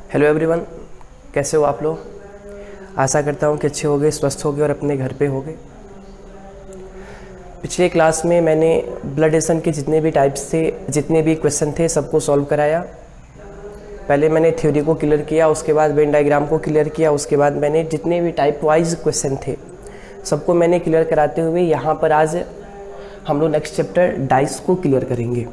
Hello everyone, कैसे हो आप लोग। आशा करता हूँ कि अच्छे होगे, स्वस्थ होगे और अपने घर पे होगे। पिछले क्लास में मैंने ब्लड डोनेशन के जितने भी टाइप्स थे, जितने भी क्वेश्चन थे, सबको सॉल्व कराया। पहले मैंने थ्योरी को क्लियर किया, उसके बाद वेन डायग्राम को क्लियर किया, उसके बाद मैंने जितने भी टाइप वाइज क्वेश्चन थे सबको मैंने क्लियर कराते हुए यहाँ पर आज हम लोग नेक्स्ट चैप्टर डाइस को क्लियर करेंगे।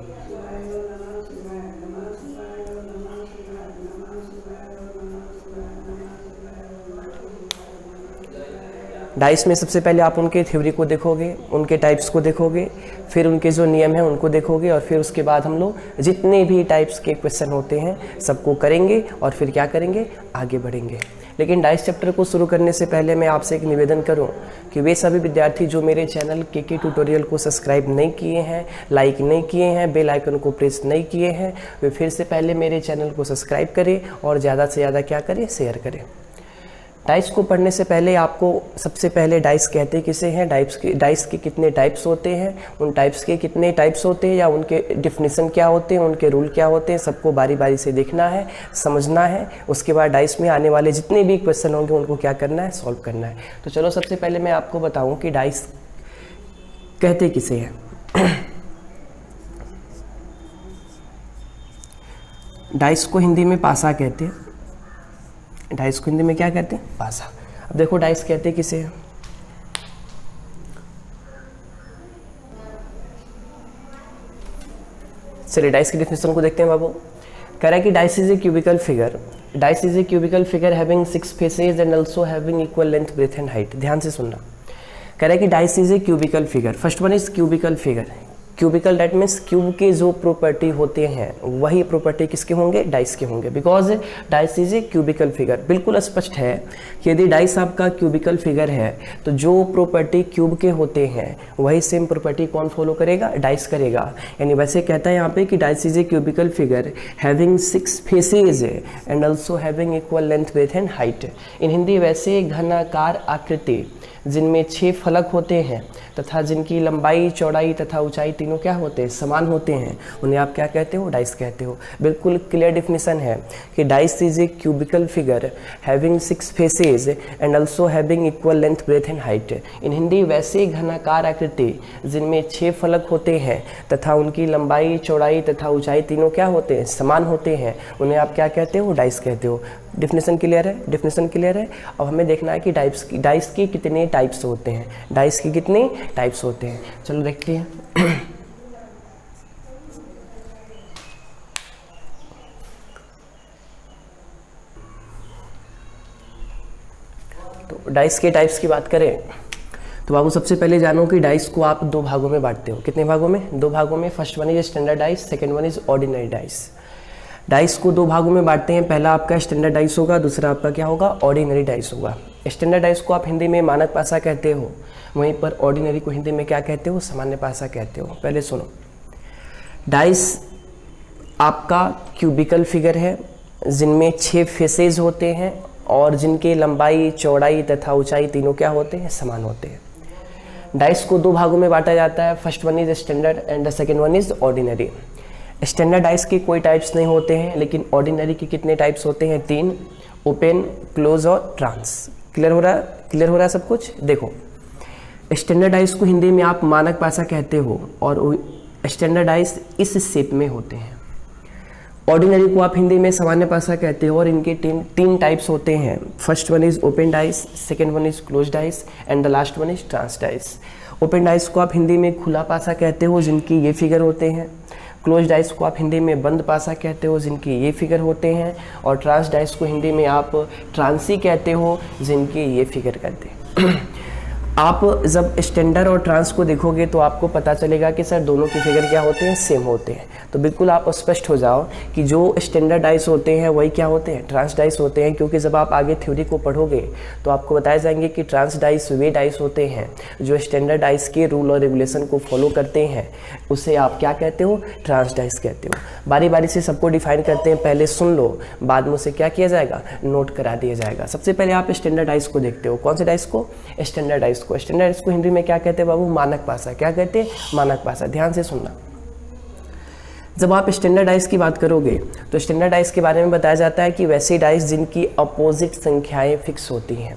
डाइस में सबसे पहले आप उनके थ्योरी को देखोगे, उनके टाइप्स को देखोगे, फिर उनके जो नियम हैं उनको देखोगे और फिर उसके बाद हम लोग जितने भी टाइप्स के क्वेश्चन होते हैं सबको करेंगे और फिर क्या करेंगे, आगे बढ़ेंगे। लेकिन डाइस चैप्टर को शुरू करने से पहले मैं आपसे एक निवेदन करूं कि वे सभी विद्यार्थी जो मेरे चैनल के ट्यूटोरियल को सब्सक्राइब नहीं किए हैं, लाइक नहीं किए हैं, बेल आइकन को प्रेस नहीं किए हैं, वे फिर से पहले मेरे चैनल को सब्सक्राइब करें और ज़्यादा से ज़्यादा क्या करें, शेयर करें। डाइस को पढ़ने से पहले आपको सबसे पहले डाइस कहते किसे हैं, डाइस के कितने टाइप्स होते हैं, उन टाइप्स के कितने टाइप्स होते हैं या उनके डिफिनीसन क्या होते हैं, उनके रूल क्या होते हैं, सबको बारी बारी से देखना है, समझना है। उसके बाद डाइस में आने वाले जितने भी क्वेश्चन होंगे उनको क्या करना है, सॉल्व करना है। तो चलो सबसे पहले मैं आपको बताऊँ कि डाइस कहते किसे हैं। डाइस को हिंदी में पासा कहते हैं। डाइस को हिंदी में क्या कहते हैं, पासा। अब देखो डाइस कहते किसे हैं। चलिए डाइस की डेफिनेशन को देखते हैं बाबू। कह रहा है कि dice is a cubical figure. Dice is a cubical figure having 6 faces and also having equal length, breadth and height. ध्यान से सुनना। कह रहा है कि dice is a cubical figure. First one is cubical figure. Cubical that means cube के जो property होते हैं वही प्रॉपर्टी किसके होंगे, डाइस के होंगे। Because dice is a cubical figure. बिल्कुल स्पष्ट है कि यदि डाइस आपका क्यूबिकल फिगर है तो जो प्रॉपर्टी क्यूब के होते हैं वही सेम प्रॉपर्टी कौन फॉलो करेगा, डाइस करेगा। यानी वैसे कहता है यहाँ पे कि dice is a cubical figure having 6 faces and also having equal length, breadth and height. In Hindi वैसे घनाकार आकृति जिनमें 6 फलक होते हैं तथा जिनकी लंबाई, चौड़ाई तथा ऊंचाई तीनों क्या होते हैं, समान होते हैं, उन्हें आप क्या कहते हो, डाइस कहते हो। बिल्कुल क्लियर डिफिनेशन है कि dice is a cubical figure having 6 faces and also having equal length, breadth and height. In Hindi वैसे घनाकार आकृति जिनमें 6 फलक होते हैं तथा उनकी लंबाई, चौड़ाई तथा ऊंचाई तीनों क्या होते हैं, समान होते हैं, उन्हें आप क्या कहते हो, डाइस कहते हो। डिफिनेशन क्लियर है, डिफिनेशन क्लियर है। अब हमें देखना है कि डाइस के कितने टाइप्स होते हैं, डाइस के कितने टाइप्स होते हैं। चलो देखते हैं। तो डाइस के टाइप्स की बात करें तो बाबू सबसे पहले जानो कि डाइस को आप 2 भागों में बांटते हो। कितने भागों में, 2 भागों में। First one is standard dice, second one is ordinary dice. Dice को 2 भागों में बांटते हैं। पहला आपका स्टैंडर्ड डाइस होगा, दूसरा आपका क्या होगा, ऑर्डिनरी डाइस होगा। स्टैंडर्ड डाइस को आप हिंदी में मानक पासा कहते हो, वहीं पर ऑर्डिनरी को हिंदी में क्या कहते हो, सामान्य पासा कहते हो। पहले सुनो, डाइस आपका क्यूबिकल फिगर है जिनमें 6 फेसेस होते हैं और जिनकी लंबाई, चौड़ाई तथा ऊंचाई तीनों क्या होते हैं, समान होते हैं। डाइस को 2 भागों में बांटा जाता है। First one is standard and the second one is ordinary. Standard dice के कोई टाइप्स नहीं होते हैं, लेकिन ऑर्डिनरी के कितने टाइप्स होते हैं, 3, ओपन, क्लोज और ट्रांस। क्लियर हो रहा है सब कुछ। देखो स्टैंडर्ड डाइस को हिंदी में आप मानक पासा कहते हो और स्टैंडर्ड डाइस इस शेप में होते हैं। ऑर्डिनरी को आप हिंदी में सामान्य पासा कहते हो और इनके 3 टाइप्स होते हैं। First one is open dice, second one is close dice and the last one is trans dice. Open dice को आप हिंदी में खुला पासा कहते हो जिनकी ये फिगर होते हैं। क्लोज डाइस को आप हिंदी में बंद पासा कहते हो जिनकी ये फिगर होते हैं। और ट्रांस डाइस को हिंदी में आप ट्रांसी कहते हो जिनकी ये फिगर करते हैं। आप जब स्टैंडर्ड और ट्रांस को देखोगे तो आपको पता चलेगा कि सर दोनों की फिगर क्या होते हैं, सेम होते हैं। तो बिल्कुल आप स्पष्ट हो जाओ कि जो स्टैंडर्ड डाइस होते हैं वही क्या होते हैं, ट्रांस डाइस होते हैं। क्योंकि जब आप आगे थ्योरी को पढ़ोगे तो आपको बताए जाएंगे कि ट्रांस डाइस वे डाइस होते हैं जो स्टैंडर्ड डाइस के रूल और रेगुलेशन को फॉलो करते हैं, उसे आप क्या कहते हो, ट्रांस डाइस कहते हो। बारी बारी से सबको डिफाइन करते हैं, पहले सुन लो, बाद में उसे क्या किया जाएगा, नोट करा दिया जाएगा। सबसे पहले आप स्टैंडर्ड डाइस को देखते हो। कौन से डाइस को, स्टैंडर्ड डाइस को। स्टैंडर्ड डाइस को हिंदी में क्या कहते हैं बाबू, मानक पासा। क्या कहते हैं, मानक पासा। ध्यान से सुनना। जब आप स्टैंडर्ड डाइस की बात करोगे तो स्टैंडर्ड डाइस के बारे में बताया जाता है कि वैसी डाइस जिनकी अपोजिट संख्याएं फिक्स होती हैं,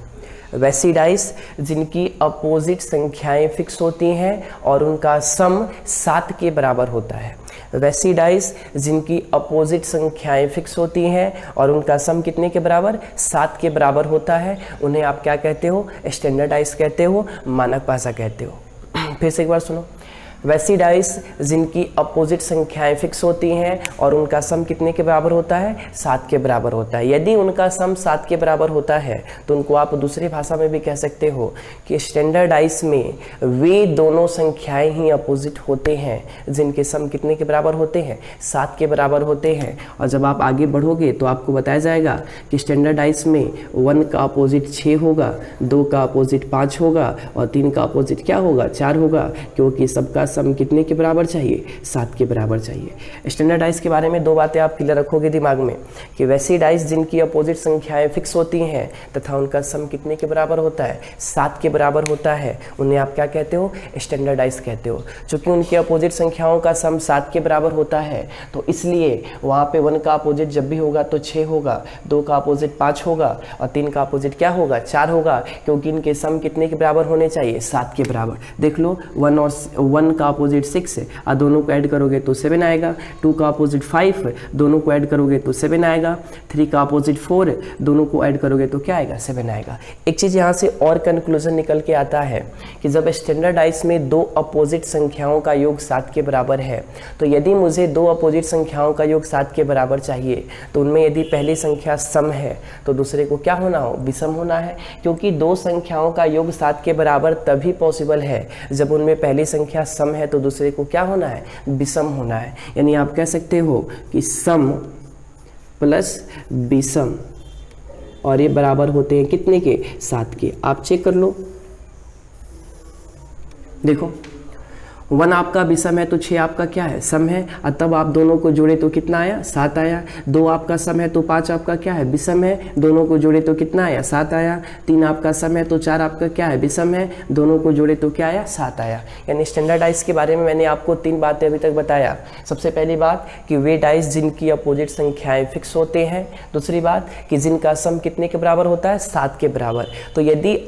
वैसी डाइस जिनकी अपोजिट संख्याएं फिक्स होती हैं और उनका सम 7 के बराबर होता है। वैसी डाइस जिनकी अपोजिट संख्याएं फिक्स होती हैं और उनका सम कितने के बराबर, 7 के बराबर होता है, उन्हें आप क्या कहते हो, स्टैंडर्ड डाइस कहते हो, मानक भाषा कहते हो। फिर से एक बार सुनो, वैसी डाइस जिनकी अपोजिट संख्याएं फिक्स होती हैं और उनका सम कितने के बराबर होता है, 7 के बराबर होता है। यदि उनका सम 7 के बराबर होता है तो उनको आप दूसरी भाषा में भी कह सकते हो कि स्टैंडर्ड डाइस में वे दोनों संख्याएं ही अपोजिट होते हैं जिनके सम कितने के बराबर होते हैं, 7 के बराबर होते हैं। और जब आप आगे बढ़ोगे तो आपको बताया जाएगा कि स्टैंडर्ड डाइस में 1 का अपोजिट 6 होगा, 2 का अपोजिट 5 होगा और 3 का अपोजिट क्या होगा, 4 होगा, क्योंकि सबका सम कितने के बराबर चाहिए, 7 के बराबर चाहिए। स्टैंडर्ड डाइस के बारे में 2 बातें आप क्लियर रखोगे दिमाग में कि वैसी डाइस जिनकी अपोजिट संख्याएं फिक्स होती हैं तथा उनका सम कितने के बराबर होता है, 7 के बराबर होता है, उन्हें आप क्या कहते हो, स्टैंडर्ड डाइस कहते हो। चूंकि उनकी अपोजिट संख्याओं का सम 7 के बराबर होता है तो इसलिए वहाँ पे 1 का अपोजिट जब भी होगा तो 6 होगा, 2 का अपोजिट 5 होगा और 3 का अपोजिट क्या होगा, 4 होगा, क्योंकि इनके सम कितने के बराबर होने चाहिए, 7 के बराबर। देख लो 1 और 1 का अपोजिट 6 है और दोनों को ऐड करोगे तो 7 आएगा, 2 का अपोजिट 5 दोनों को ऐड करोगे तो 7 आएगा, 3 का अपोजिट 4 दोनों को ऐड करोगे तो क्या आएगा, 7 आएगा। एक चीज़ यहाँ से और कंक्लूजन निकल के आता है कि जब स्टैंडर्ड डाइस में 2 अपोजिट संख्याओं का योग 7 के बराबर है तो यदि मुझे 2 अपोजिट संख्याओं का योग 7 के बराबर चाहिए तो उनमें यदि पहली संख्या सम है तो दूसरे को क्या होना हो, विषम होना है, क्योंकि 2 संख्याओं का योग 7 के बराबर तभी पॉसिबल है जब उनमें पहली संख्या सम है तो दूसरे को क्या होना है, विषम होना है। यानी आप कह सकते हो कि सम प्लस विषम और ये बराबर होते हैं कितने के, 7 के। आप चेक कर लो, देखो 1 आपका विषम है तो 6 आपका क्या है, सम है, और तब आप दोनों को जोड़े तो कितना आया, 7 आया। 2 आपका सम है तो 5 आपका क्या है, विषम है, दोनों को जोड़े तो कितना आया, 7 आया। 3 आपका सम है तो 4 आपका क्या है, विषम है, दोनों को जोड़े तो क्या आया, 7 आया। यानी स्टैंडर्ड डाइस के बारे में मैंने आपको 3 बातें अभी तक बताया। सबसे पहली बात कि वे डाइस जिनकी अपोजिट संख्याएं फिक्स होते हैं, दूसरी बात कि जिनका सम कितने के बराबर होता है, 7 के बराबर। तो यदि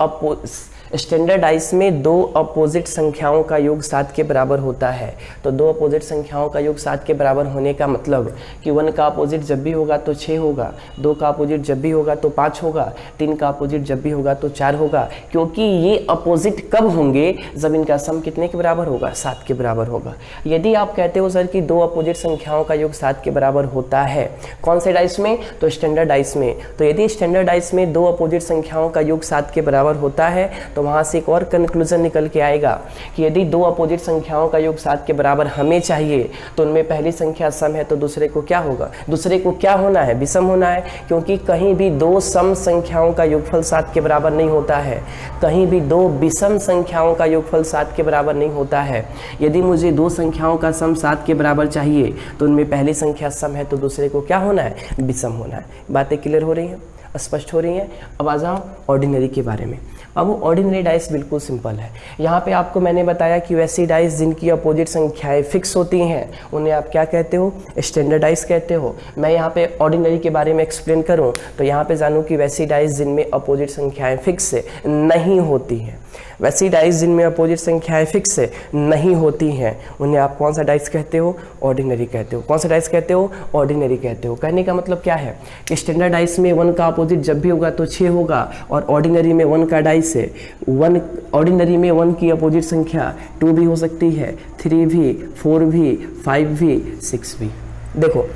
स्टैंडर्ड डाइस में 2 अपोजिट संख्याओं का योग 7 के बराबर होता है तो 2 अपोजिट संख्याओं का योग 7 के बराबर होने का मतलब कि 1 का अपोजिट जब भी होगा तो 6 होगा, 2 का अपोजिट जब भी होगा तो 5 होगा, 3 का अपोजिट जब भी होगा तो 4 होगा, क्योंकि ये अपोजिट कब होंगे, जब इनका सम कितने के बराबर होगा, 7 के बराबर होगा। यदि आप कहते हो सर कि 2 अपोजिट संख्याओं का योग 7 के बराबर होता है, कौन से डाइस में, तो स्टैंडर्ड डाइस में, तो यदि स्टैंडर्ड डाइस में 2 अपोजिट संख्याओं का योग 7 के बराबर होता है तो वहाँ से एक और कंक्लूजन निकल के आएगा कि यदि 2 अपोजिट संख्याओं का योग 7 के बराबर हमें चाहिए तो उनमें पहली संख्या सम है तो दूसरे को क्या होगा, दूसरे को क्या होना है, विषम होना है, क्योंकि कहीं भी 2 सम संख्याओं का योगफल 7 के बराबर नहीं होता है, कहीं भी 2 विषम संख्याओं का योगफल 7 के बराबर नहीं होता है। यदि मुझे 2 संख्याओं का सम 7 के बराबर चाहिए तो उनमें पहली संख्या सम है तो दूसरे को क्या होना है, विषम होना है। बातें क्लियर हो रही हैं, स्पष्ट हो रही हैं। अब आ जाओ ऑर्डिनरी के बारे में। अब ऑर्डिनरी डाइस बिल्कुल सिंपल है। यहाँ पे आपको मैंने बताया कि वैसी डाइस जिनकी अपोजिट संख्याएं फिक्स होती हैं उन्हें आप क्या कहते हो, स्टैंडर्ड डाइस कहते हो। मैं यहाँ पे ऑर्डिनरी के बारे में एक्सप्लेन करूँ तो यहाँ पे जानूँ कि वैसी डाइस जिनमें अपोजिट संख्याएं फिक्स नहीं होती हैं, वैसी डाइस जिनमें अपोजिट संख्याएं फिक्स नहीं होती हैं उन्हें आप कौन सा डाइस कहते हो, ऑर्डिनरी कहते हो। कौन सा डाइस कहते हो, ऑर्डिनरी कहते हो। कहने का मतलब क्या है कि स्टैंडर्ड डाइस में 1 का अपोजिट जब भी होगा तो 6 होगा और ऑर्डिनरी में 1 का डाइस है 1, ऑर्डिनरी में 1 की अपोजिट संख्या 2 भी हो सकती है, 3 भी, 4 भी, 5 भी, 6 भी। देखो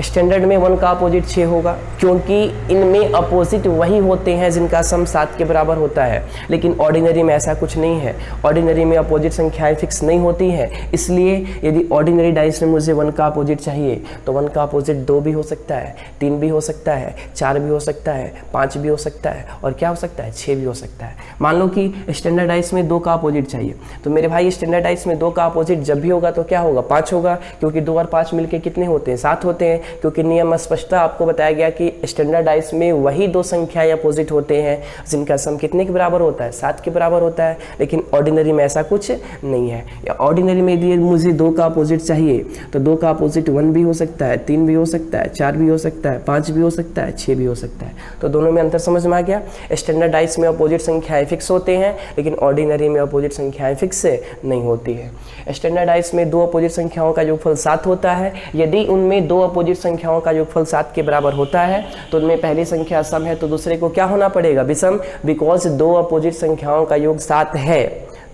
स्टैंडर्ड में 1 का अपोजिट 6 होगा क्योंकि इनमें अपोजिट वही होते हैं जिनका सम 7 के बराबर होता है, लेकिन ऑर्डिनरी में ऐसा कुछ नहीं है। ऑर्डिनरी में अपोजिट संख्याएं फिक्स नहीं होती हैं, इसलिए यदि ऑर्डिनरी डाइस में मुझे 1 का अपोजिट चाहिए तो 1 का अपोजिट 2 भी हो सकता है, 3 भी हो सकता है, 4 भी हो सकता है, 5 भी हो सकता है और क्या हो सकता है, 6 भी हो सकता है। मान लो कि स्टैंडर्ड डाइस में 2 का अपोजिट चाहिए तो मेरे भाई स्टैंडर्ड डाइस में 2 का अपोजिट जब भी होगा तो क्या होगा, 5 होगा, क्योंकि 2 और 5 मिलके कितने होते हैं, 7 होते हैं। क्योंकि नियम स्पष्टता आपको बताया गया कि स्टैंडर्ड डाइस में वही दो संख्याएं अपोजिट होते हैं जिनका सम कितने के बराबर होता है, 7 के बराबर होता है। लेकिन ऑर्डिनरी में ऐसा कुछ नहीं है। या ऑर्डिनरी में यदि मुझे 2 का अपोजिट चाहिए तो 2 का अपोजिट 1 भी हो सकता है, 3 भी हो सकता है, 4 भी हो सकता है, 5 भी हो सकता है, 6 भी हो सकता है। तो दोनों में अंतर समझ में आ गया। स्टैंडर्ड डाइस में अपोजिट संख्याएं फिक्स होते हैं, लेकिन ऑर्डिनरी में अपोजिट संख्याएं फिक्स नहीं होती है। स्टैंडर्ड डाइस में 2 अपोजिट संख्याओं का योगफल 7 होता है। यदि उनमें 2 अपोजिट संख्याओं का योगफल 7 के बराबर होता है तो उनमें पहली संख्या सम है तो दूसरे को क्या होना पड़ेगा, विषम। बिकॉज 2 अपोजिट संख्याओं का योग 7 है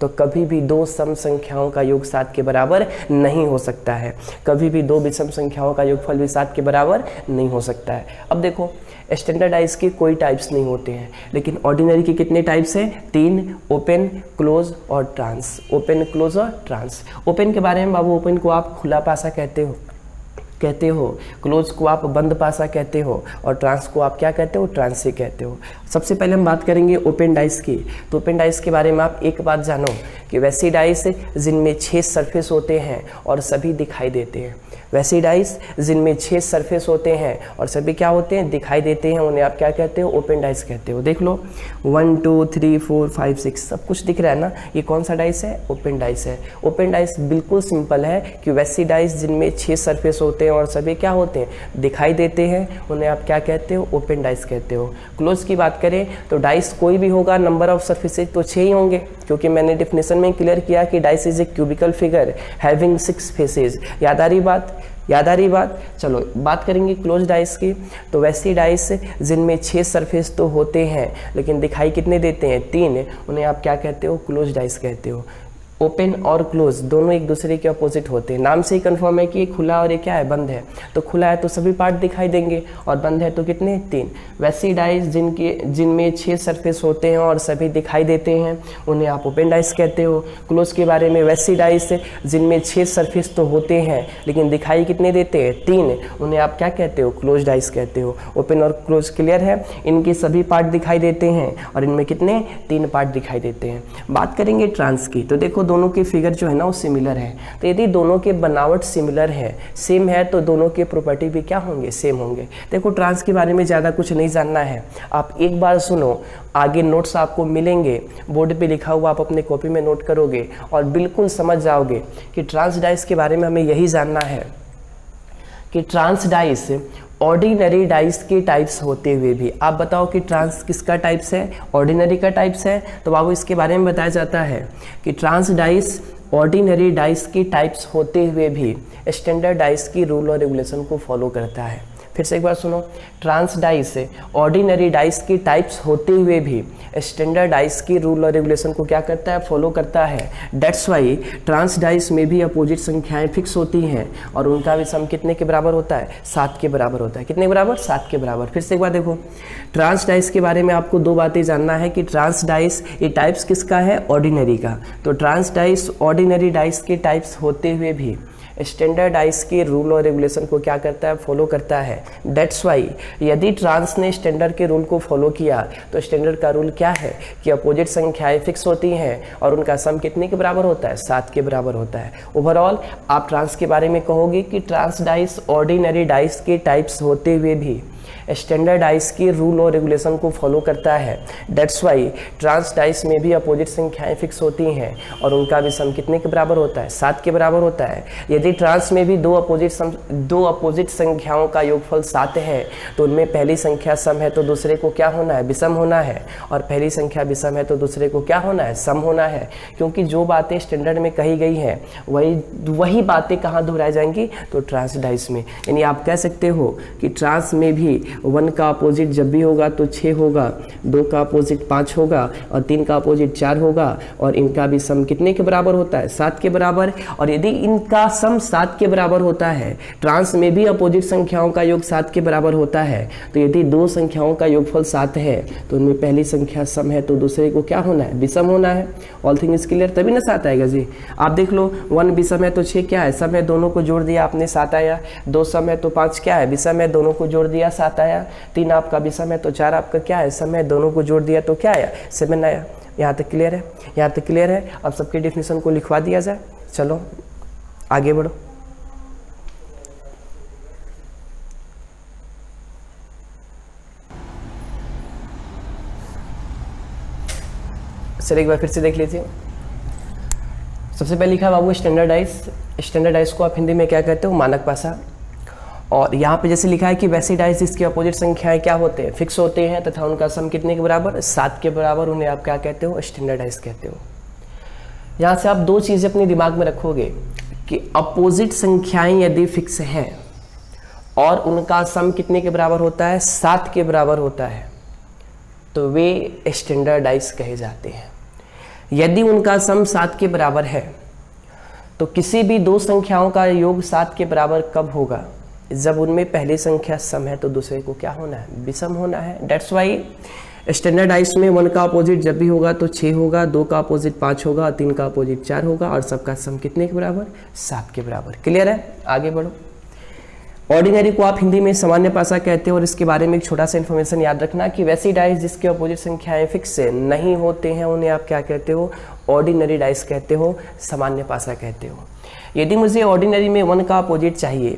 तो कभी भी 2 सम संख्याओं का योग 7 के बराबर नहीं हो सकता है। कभी भी 2 विषम संख्याओं का योगफल भी 7 के बराबर नहीं हो सकता है। अब देखो, स्टैंडर्ड डाइस के कोई टाइप्स नहीं होते हैं, लेकिन ऑर्डिनरी के कितने टाइप्स हैं, 3, ओपन, क्लोज और ट्रांस। ओपन, क्लोज और ट्रांस। ओपन के बारे में बाबू, ओपन को आप खुला पासा कहते हो, क्लोज को आप बंद पासा कहते हो, और ट्रांस को आप क्या कहते हो, ट्रांसी कहते हो। सबसे पहले हम बात करेंगे ओपन डाइस की। तो ओपन डाइस के बारे में आप एक बात जानो कि वैसी डाइस जिनमें 6 सरफेस होते हैं और सभी दिखाई देते हैं। वैसी डाइस जिनमें 6 सरफेस होते हैं और सभी क्या होते हैं, दिखाई देते हैं, उन्हें आप क्या कहते हो, ओपन डाइस कहते हो। देख लो 1 2 3 4 5 6 सब कुछ दिख रहा है ना, ये कौन सा डाइस है, ओपन डाइस है। ओपन डाइस बिल्कुल सिंपल है कि वैसी डाइस जिनमें 6 सरफेस होते हैं और सभी क्या होते हैं, दिखाई देते हैं, उन्हें आप क्या कहते हो, ओपन डाइस कहते हो। क्लोज की बात करें तो डाइस कोई भी होगा, नंबर ऑफ सरफेसेज तो 6 ही होंगे, क्योंकि मैंने डिफिनेशन में क्लियर किया कि dice is a cubical figure having 6 faces. याद आ रही बात। चलो बात करेंगे क्लोज डाइस की। तो वैसी डाइस जिनमें 6 सरफेस तो होते हैं लेकिन दिखाई कितने देते हैं, 3, उन्हें आप क्या कहते हो, क्लोज डाइस कहते हो। ओपन और क्लोज दोनों एक दूसरे के अपोजिट होते हैं। नाम से ही कंफर्म है कि ये खुला और ये क्या है, बंद है। तो खुला है तो सभी पार्ट दिखाई देंगे और बंद है तो कितने, 3। वैसी डाइस जिनमें 6 सरफेस होते हैं और सभी दिखाई देते हैं उन्हें आप ओपन डाइस कहते हो। क्लोज के बारे में, वैसी डाइस जिनमें 6 सरफेस तो होते हैं लेकिन दिखाई कितने देते हैं, 3, उन्हें आप क्या कहते हो, क्लोज डाइस कहते हो। ओपन और क्लोज क्लियर है। इनके सभी पार्ट दिखाई देते हैं और इनमें कितने, 3 पार्ट दिखाई देते हैं। बात करेंगे ट्रांस की। तो देखो दोनों के फिगर जो है ना वो सिमिलर है। तो यदि दोनों के बनावट सिमिलर है, सेम है, तो दोनों के प्रॉपर्टी भी क्या होंगे, सेम होंगे। देखो ट्रांस के बारे में ज़्यादा कुछ नहीं जानना है, आप एक बार सुनो, आगे नोट्स आपको मिलेंगे, बोर्ड पे लिखा हुआ आप अपने कॉपी में नोट करोगे और बिल्कुल समझ जाओगे कि ट्रांस डाइस के बारे में हमें यही जानना है कि ट्रांस डाइस ऑर्डिनरी डाइस के टाइप्स होते हुए भी, आप बताओ कि ट्रांस किसका टाइप्स है, ऑर्डिनरी का टाइप्स है। तो बाबू इसके बारे में बताया जाता है कि ट्रांस डाइस ऑर्डिनरी डाइस के टाइप्स होते हुए भी स्टैंडर्ड डाइस की रूल और रेगुलेशन को फॉलो करता है। फिर से एक बार सुनो, ट्रांस डाइस ऑर्डिनरी डाइस के टाइप्स होते हुए भी स्टैंडर्ड डाइस की रूल और रेगुलेशन को क्या करता है, फॉलो करता है। दैट्स वाई ट्रांस डाइस में भी अपोजिट संख्याएं फिक्स होती हैं और उनका भी सम कितने के बराबर होता है, 7 के बराबर होता है। कितने के बराबर, 7 के बराबर। फिर से एक बार देखो, ट्रांस डाइस के बारे में आपको 2 बातें जानना है कि ट्रांस डाइस ये टाइप्स किसका है, ऑर्डिनरी का। तो ट्रांस डाइस ऑर्डिनरी डाइस के टाइप्स होते हुए भी स्टैंडर्ड डाइस के रूल और रेगुलेशन को क्या करता है, फॉलो करता है। दैट्स वाई यदि ट्रांस ने स्टैंडर्ड के रूल को फॉलो किया तो स्टैंडर्ड का रूल क्या है कि अपोजिट संख्याएं फिक्स होती हैं और उनका सम कितने के बराबर होता है, 7 के बराबर होता है। ओवरऑल आप ट्रांस के बारे में कहोगे कि ट्रांस डाइस ऑर्डिनरी डाइस के टाइप्स होते हुए भी स्टैंडर्ड डाइस की रूल और रेगुलेशन को फॉलो करता है। दैट्स वाई ट्रांस डाइस में भी अपोजिट संख्याएं फिक्स होती हैं और उनका भी सम कितने के बराबर होता है, 7 के बराबर होता है। यदि ट्रांस में भी दो अपोजिट संख्याओं का योगफल 7 है तो उनमें पहली संख्या सम है तो दूसरे को क्या होना है, विषम होना है, और पहली संख्या विषम है तो दूसरे को क्या होना है, सम होना है। क्योंकि जो बातें स्टैंडर्ड में कही गई हैं वही बातें कहाँ दोहराई जाएंगी, तो ट्रांस डाइस में। यानी आप कह सकते हो कि ट्रांस में भी 1 का अपोजिट जब भी होगा तो 6 होगा, 2 का अपोजिट 5 होगा और 3 का अपोजिट 4 होगा, और इनका भी सम कितने के बराबर होता है, 7 के बराबर। और यदि इनका सम 7 के बराबर होता है, ट्रांस में भी अपोजिट संख्याओं का योग 7 के बराबर होता है, तो यदि 2 संख्याओं का योगफल 7 है तो उनमें पहली संख्या सम है तो दूसरे को क्या होना है, विषम होना है। ऑल थिंग इज क्लियर, तभी ना 7 आएगा जी। आप देख लो 1 विषम है तो 6 क्या है, सम है, दोनों को जोड़ दिया आपने 7 आया। 2 सम है तो 5 क्या है, विषम है, दोनों को जोड़ दिया 7 आया। 3 आपका विषम है तो 4 आपका क्या है, सम है, दोनों को जोड़ दिया तो क्या आया, 7 आया। यहाँ तक क्लियर है, यहाँ तक क्लियर है। अब सबके डिफिनेशन को लिखवा दिया जाए, चलो आगे बढ़ो। चलिए एक बार फिर से देख लीजिए। सबसे पहले लिखा है बाबू स्टैंडर्डाइज। स्टैंडर्डाइज को आप हिंदी में क्या कहते हो? मानक भाषा। और यहाँ पे जैसे लिखा है कि वैसे डाइस जिसकी अपोजिट संख्याएं क्या होते हैं? फिक्स होते हैं तथा उनका सम कितने के बराबर? 7 के बराबर। उन्हें आप क्या कहते हो? स्टैंडर्डाइज कहते हो। यहाँ से आप दो चीज़ें अपने दिमाग में रखोगे कि अपोजिट संख्याएं यदि फिक्स हैं और उनका सम कितने के बराबर होता है? 7 के बराबर होता है, तो वे स्टैंडर्डाइज कहे जाते हैं। यदि उनका सम 7 के बराबर है तो किसी भी दो संख्याओं का योग 7 के बराबर कब होगा? जब उनमें पहली संख्या सम है तो दूसरे को क्या होना है? विषम होना है। डेट्स वाई स्टैंडर्डाइज में 1 का अपोजिट जब भी होगा तो 6 होगा, 2 का अपोजिट 5 होगा, 3 का अपोजिट 4 होगा और सबका सम कितने के बराबर? 7 के बराबर। क्लियर है? आगे बढ़ो। ऑर्डिनरी को आप हिंदी में सामान्य पासा कहते हो और इसके बारे में एक छोटा सा इन्फॉर्मेशन याद रखना कि वैसी डाइस जिसके अपोजिट संख्याएं फिक्स नहीं होते हैं उन्हें आप क्या कहते हो? ऑर्डिनरी डाइस कहते हो, सामान्य पासा कहते हो। यदि मुझे ऑर्डिनरी में 1 का अपोजिट चाहिए,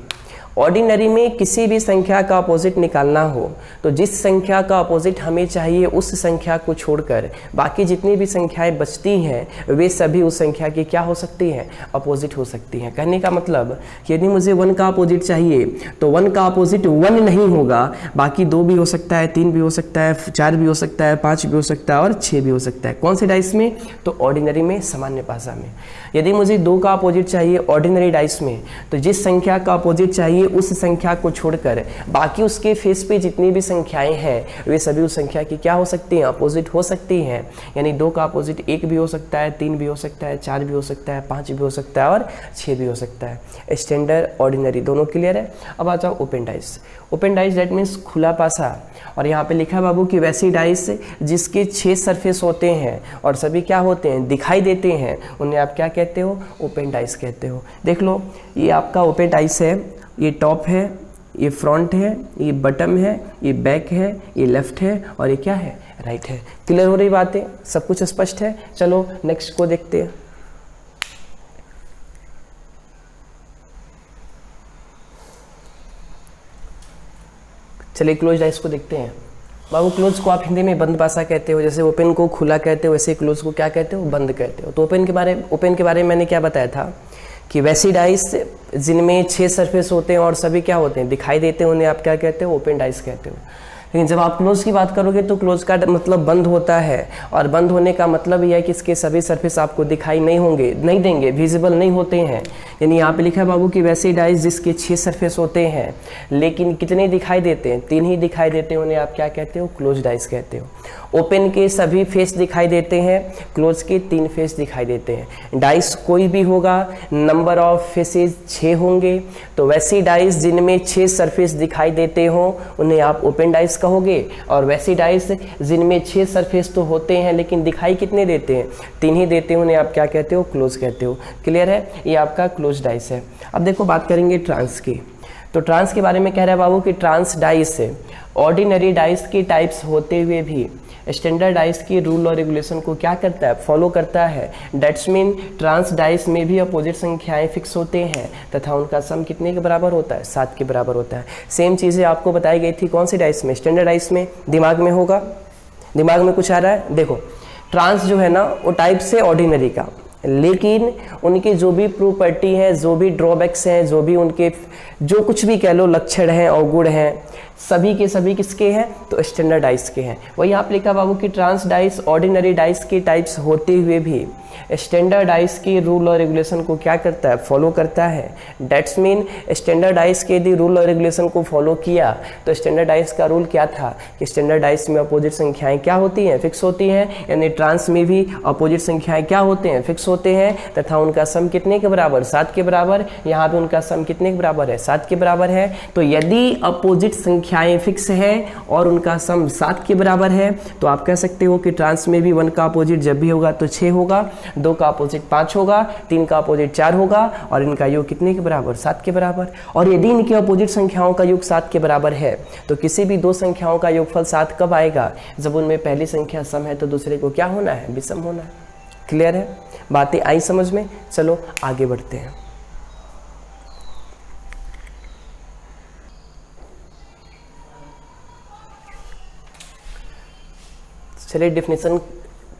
ऑर्डिनरी में किसी भी संख्या का अपोजिट निकालना हो तो जिस संख्या का अपोजिट हमें चाहिए उस संख्या को छोड़कर बाकी जितनी भी संख्याएं बचती हैं वे सभी उस संख्या की क्या हो सकती हैं? अपोजिट हो सकती हैं। कहने का मतलब यदि मुझे 1 का अपोजिट चाहिए तो 1 का अपोजिट 1 नहीं होगा, बाकी 2 भी हो सकता है, 3 भी हो सकता है, 4 भी हो सकता है, 5 भी हो सकता है और 6 भी हो सकता है। कौन से डाइस में? तो ऑर्डिनरी में, सामान्य भाषा में। यदि मुझे 2 का अपोजिट चाहिए ऑर्डिनरी डाइस में तो जिस संख्या का अपोजिट चाहिए उस संख्या को छोड़कर बाकी उसके फेस पे जितनी भी संख्याएं हैं वे सभी उस संख्या की क्या हो सकती हैं? अपोजिट हो सकती हैं। यानी 2 का अपोजिट 1 भी हो सकता है, 3 भी हो सकता है, 4 भी हो सकता है, 5 भी हो सकता है और 6 भी हो सकता है। स्टैंडर्ड ऑर्डिनरी दोनों क्लियर है। अब आ जाओ open dice. Open dice that means खुला पासा। और यहाँ पे लिखा है बाबू कि वैसी डाइस जिसके 6 सरफेस होते हैं और सभी क्या होते हैं? दिखाई देते हैं, उन्हें आप क्या कहते हो? ओपन डाइस कहते हो। देख लो, ये आपका ओपन डाइस है, ये टॉप है, ये फ्रंट है, ये बटम है, ये बैक है, ये लेफ्ट है और ये क्या है? राइट है। क्लियर हो रही बातें? सब कुछ स्पष्ट है? चलो नेक्स्ट को देखते हैं। चलिए क्लोज डाइस को देखते हैं। बाबू क्लोज को आप हिंदी में बंद पासा कहते हो, जैसे ओपन को खुला कहते हो वैसे क्लोज को क्या कहते हो? बंद कहते हो। तो ओपन के बारे में मैंने क्या बताया था कि वैसी डाइस जिनमें 6 सरफेस होते हैं और सभी क्या होते हैं? दिखाई देते हैं, उन्हें आप क्या कहते हो? ओपन डाइस कहते हो। लेकिन जब आप क्लोज की बात करोगे तो क्लोज का मतलब बंद होता है और बंद होने का मतलब यह है कि इसके सभी सरफेस आपको दिखाई नहीं देंगे, विजिबल नहीं होते हैं। यानी यहाँ पे लिखा है बाबू कि वैसे डाइस जिसके 6 सरफेस होते हैं लेकिन कितने दिखाई देते हैं? 3 ही दिखाई देते हैं, उन्हें आप क्या कहते हो? क्लोज डाइस कहते हो। ओपन के सभी फेस दिखाई देते हैं, क्लोज के 3 फेस दिखाई देते हैं। डाइस कोई भी होगा, नंबर ऑफ फेसेस 6 होंगे, तो वैसी डाइस जिनमें 6 सरफेस दिखाई देते हो उन्हें आप ओपन डाइस कहोगे। और वैसी डाइस जिनमें 6 सरफेस तो होते हैं लेकिन दिखाई कितने देते हैं? 3 ही देते हैं, उन्हें आप क्या कहते हो? क्लोज कहते हो। क्लियर है? ये आपका क्लोज डाइस है। अब देखो बात करेंगे ट्रांस की। तो ट्रांस के बारे में कह रहा है बाबू कि ट्रांस डाइस ऑर्डिनरी डाइस की टाइप्स होते हुए भी स्टैंडर्ड डाइस की रूल और रेगुलेशन को क्या करता है? फॉलो करता है। डेट्स मीन ट्रांस डाइस में भी अपोजिट संख्याएं फिक्स होते हैं तथा उनका सम कितने के बराबर होता है? 7 के बराबर होता है। सेम चीज़ें आपको बताई गई थी कौन सी डाइस में? स्टैंडर्ड डाइस में। दिमाग में होगा, दिमाग में कुछ आ रहा है? देखो ट्रांस जो है ना वो टाइप से ऑर्डिनरी का, लेकिन उनकी जो भी प्रॉपर्टी है, जो भी ड्रॉबैक्स हैं, जो भी उनके जो कुछ भी कह लो लक्षण हैं, अवगुण हैं, सभी के सभी किसके हैं? तो स्टैंडर्ड डाइस के हैं। वही आप लिखा बाबू कि ट्रांस डाइस ऑर्डिनरी डाइस के टाइप्स होते हुए भी स्टैंडर्ड डाइस के रूल और रेगुलेशन को क्या करता है? फॉलो करता है। डेट्स मीन स्टैंडर्ड डाइस के यदि रूल और रेगुलेशन को फॉलो किया तो स्टैंडर्ड डाइस का रूल क्या था कि स्टैंडर्ड डाइस में अपोजिट संख्याएं क्या होती हैं? फिक्स होती हैं। यानी ट्रांस में भी अपोजिट संख्याएं क्या होते हैं? फिक्स होते हैं तथा उनका सम कितने के बराबर? 7 के बराबर। यहाँ पे उनका सम कितने के बराबर है? 7 के बराबर है। तो यदि अपोजिट संख्याएं फिक्स है और उनका सम 7 के बराबर है तो आप कह सकते हो कि ट्रांस में भी 1 का अपोजिट जब भी होगा तो 6 होगा, 2 का अपोजिट 5 होगा, 3 का अपोजिट 4 होगा और इनका योग कितने के बराबर? 7 के बराबर। और यदि इनके अपोजिट संख्याओं का योग 7 के बराबर है तो किसी भी दो संख्याओं का योगफल 7 कब आएगा? जब उनमें पहली संख्या सम है तो दूसरे को क्या होना है? विषम होना है। क्लियर है? बातें आई समझ में? चलो आगे बढ़ते हैं। चलिए डेफिनेशन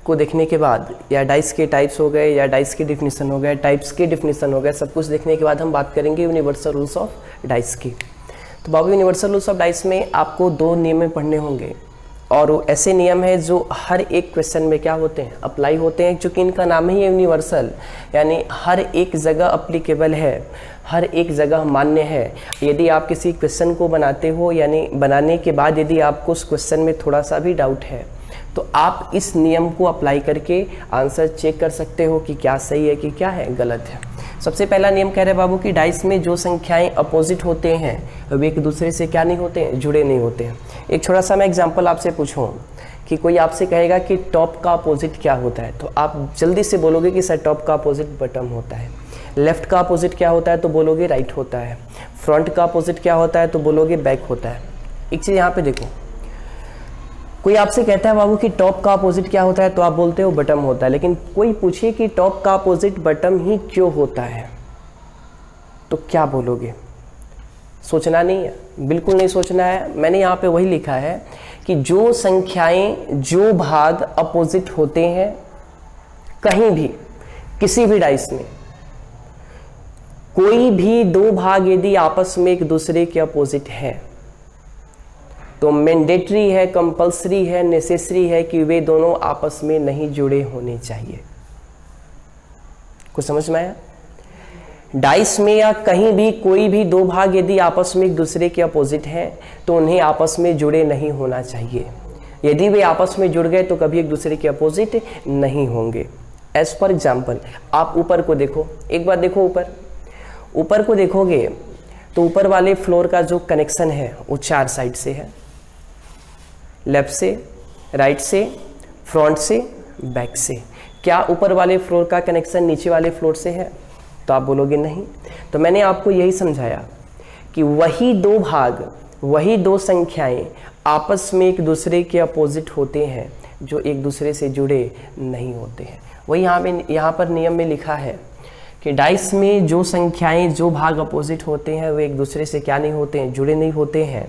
को देखने के बाद, या डाइस के टाइप्स हो गए, या डाइस के डिफिनीसन हो गए, टाइप्स के डिफिनीसन हो गए, सब कुछ देखने के बाद हम बात करेंगे यूनिवर्सल रूल्स ऑफ डाइस की। तो बाबू यूनिवर्सल रूल्स ऑफ डाइस में आपको 2 नियम पढ़ने होंगे, और वो ऐसे नियम है जो हर एक क्वेश्चन में क्या होते हैं, अप्लाई होते हैं, क्योंकि इनका नाम ही है यूनिवर्सल, यानी हर एक जगह अप्लीकेबल है, हर एक जगह मान्य है। यदि आप किसी क्वेश्चन को बनाते हो, यानी बनाने के बाद यदि आपको उस क्वेश्चन में थोड़ा सा भी डाउट है, तो आप इस नियम को अप्लाई करके आंसर चेक कर सकते हो कि क्या सही है कि क्या है गलत है। सबसे पहला नियम कह रहे हैं बाबू कि डाइस में जो संख्याएं अपोजिट होते हैं वे एक दूसरे से क्या नहीं होते हैं, जुड़े नहीं होते हैं। एक छोटा सा मैं एग्जांपल आपसे पूछूं कि कोई आपसे कहेगा कि टॉप का अपोजिट क्या होता है, तो आप जल्दी से बोलोगे कि सर टॉप का अपोजिट बटम होता है। लेफ्ट का अपोजिट क्या होता है, तो बोलोगे राइट होता है। फ्रंट का अपोजिट क्या होता है, तो बोलोगे बैक होता है। एक चीज़ यहाँ पे देखो, कोई आपसे कहता है बाबू कि टॉप का अपोजिट क्या होता है, तो आप बोलते हो बटम होता है। लेकिन कोई पूछे कि टॉप का अपोजिट बटम ही क्यों होता है, तो क्या बोलोगे? सोचना नहीं है, बिल्कुल नहीं सोचना है। मैंने यहाँ पे वही लिखा है कि जो संख्याएं, जो भाग अपोजिट होते हैं कहीं भी, किसी भी डाइस में, कोई भी 2 भाग यदि आपस में एक दूसरे के अपोजिट है, तो मैंडेटरी है, कंपल्सरी है, नेसेसरी है कि वे दोनों आपस में नहीं जुड़े होने चाहिए। कुछ समझ में आया? डाइस में या कहीं भी कोई भी 2 भाग यदि आपस में एक दूसरे के अपोजिट हैं, तो उन्हें आपस में जुड़े नहीं होना चाहिए। यदि वे आपस में जुड़ गए तो कभी एक दूसरे के अपोजिट नहीं होंगे। एज फॉर एग्जाम्पल, आप ऊपर को देखो, एक बार देखो ऊपर को देखोगे तो ऊपर वाले फ्लोर का जो कनेक्शन है वो 4 साइड से है, लेफ्ट से, राइट से, फ्रंट से, बैक से। क्या ऊपर वाले फ्लोर का कनेक्शन नीचे वाले फ्लोर से है? तो आप बोलोगे नहीं। तो मैंने आपको यही समझाया कि वही 2 भाग, वही 2 संख्याएं आपस में एक दूसरे के अपोजिट होते हैं जो एक दूसरे से जुड़े नहीं होते हैं। वही यहाँ पर नियम में लिखा है कि डाइस में जो संख्याएं, जो भाग अपोजिट होते हैं वे एक दूसरे से क्या नहीं होते हैं, जुड़े नहीं होते हैं।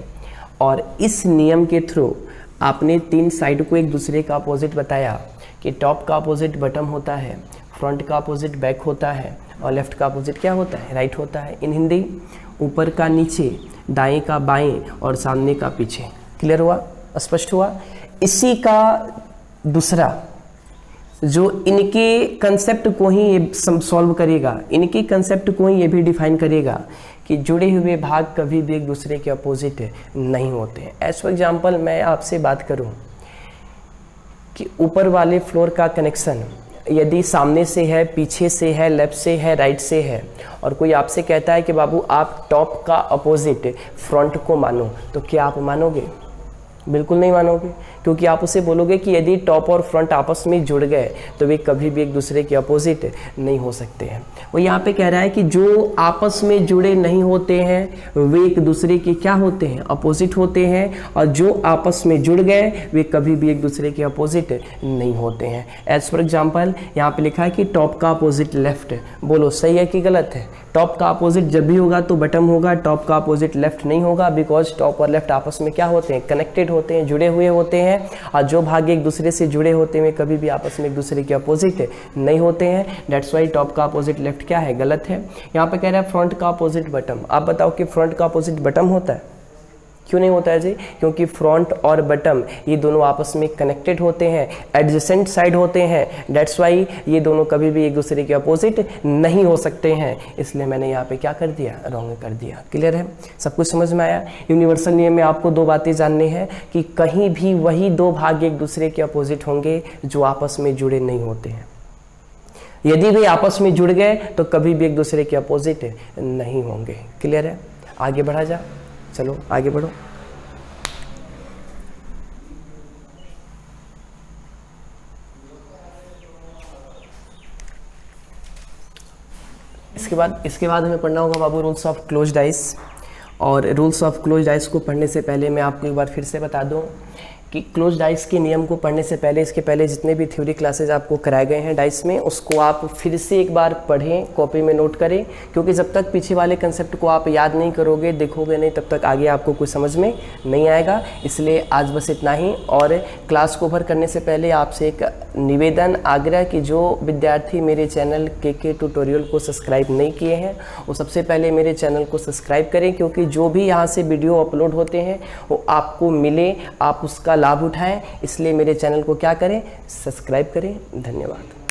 और इस नियम के थ्रू आपने 3 साइड को एक दूसरे का अपोजिट बताया कि टॉप का अपोजिट बटम होता है, फ्रंट का अपोजिट बैक होता है, और लेफ्ट का अपोजिट क्या होता है, राइट होता है। इन हिंदी, ऊपर का नीचे, दाएं का बाएं और सामने का पीछे। क्लियर हुआ, स्पष्ट हुआ? इसी का दूसरा जो इनके कंसेप्ट को ही ये सॉल्व करेगा, इनके कंसेप्ट को ही ये भी डिफाइन करेगा कि जुड़े हुए भाग कभी भी एक दूसरे के अपोजिट नहीं होते हैं। एज फॉर एग्जाम्पल, मैं आपसे बात करूं कि ऊपर वाले फ्लोर का कनेक्शन यदि सामने से है, पीछे से है, लेफ्ट से है, राइट से है, और कोई आपसे कहता है कि बाबू आप टॉप का अपोजिट फ्रंट को मानो, तो क्या आप मानोगे? बिल्कुल नहीं मानोगे, क्योंकि आप उसे बोलोगे कि यदि टॉप और फ्रंट आपस में जुड़ गए तो वे कभी भी एक दूसरे के अपोजिट नहीं हो सकते हैं। वो यहाँ पे कह रहा है कि जो आपस में जुड़े नहीं होते हैं वे एक दूसरे के क्या होते हैं, अपोजिट होते हैं, और जो आपस में जुड़ गए वे कभी भी एक दूसरे के अपोजिट नहीं होते हैं। एज फॉर एग्जाम्पल, यहाँ पे लिखा है कि टॉप का अपोजिट लेफ्ट, बोलो सही है कि गलत है? टॉप का अपोजिट जब भी होगा तो बटम होगा, टॉप का अपोजिट लेफ्ट नहीं होगा, बिकॉज टॉप और लेफ्ट आपस में क्या होते हैं, कनेक्टेड होते हैं, जुड़े हुए होते हैं, और जो भाग एक दूसरे से जुड़े होते हैं कभी भी आपस में एक दूसरे के अपोजिट नहीं होते हैं। दैट्स वाई टॉप का अपोजिट लेफ्ट क्या है, गलत है। यहाँ पे कह रहा है फ्रंट का अपोजिट बटम। आप बताओ कि फ्रंट का अपोजिट बटम होता है? क्यों नहीं होता है जी? क्योंकि फ्रंट और बटम ये दोनों आपस में कनेक्टेड होते हैं, एडजेसेंट साइड होते हैं। दैट्स वाई ये दोनों कभी भी एक दूसरे के अपोजिट नहीं हो सकते हैं। इसलिए मैंने यहाँ पे क्या कर दिया, रॉन्ग कर दिया। क्लियर है, सब कुछ समझ में आया? यूनिवर्सल नियम में आपको 2 बातें जाननी है कि कहीं भी वही 2 भाग एक दूसरे के अपोजिट होंगे जो आपस में जुड़े नहीं होते हैं। यदि वे आपस में जुड़ गए तो कभी भी एक दूसरे के अपोजिट नहीं होंगे। क्लियर है? आगे बढ़ा जा, चलो आगे बढ़ो। इसके बाद हमें पढ़ना होगा बाबू रूल्स ऑफ क्लोज डाइस। और रूल्स ऑफ क्लोज डाइस को पढ़ने से पहले मैं आपको एक बार फिर से बता दूं कि क्लोज डाइस के नियम को पढ़ने से पहले, इसके पहले जितने भी थ्योरी क्लासेज आपको कराए गए हैं डाइस में, उसको आप फिर से एक बार पढ़ें, कॉपी में नोट करें, क्योंकि जब तक पीछे वाले कंसेप्ट को आप याद नहीं करोगे, देखोगे नहीं, तब तक आगे आपको कुछ समझ में नहीं आएगा। इसलिए आज बस इतना ही। और क्लास को ओवर करने से पहले आपसे एक निवेदन, आग्रह कि जो विद्यार्थी मेरे चैनल के ट्यूटोरियल को सब्सक्राइब नहीं किए हैं वो सबसे पहले मेरे चैनल को सब्सक्राइब करें, क्योंकि जो भी यहाँ से वीडियो अपलोड होते हैं वो आपको मिले, आप उसका लाभ उठाएं। इसलिए मेरे चैनल को क्या करें, सब्सक्राइब करें। धन्यवाद।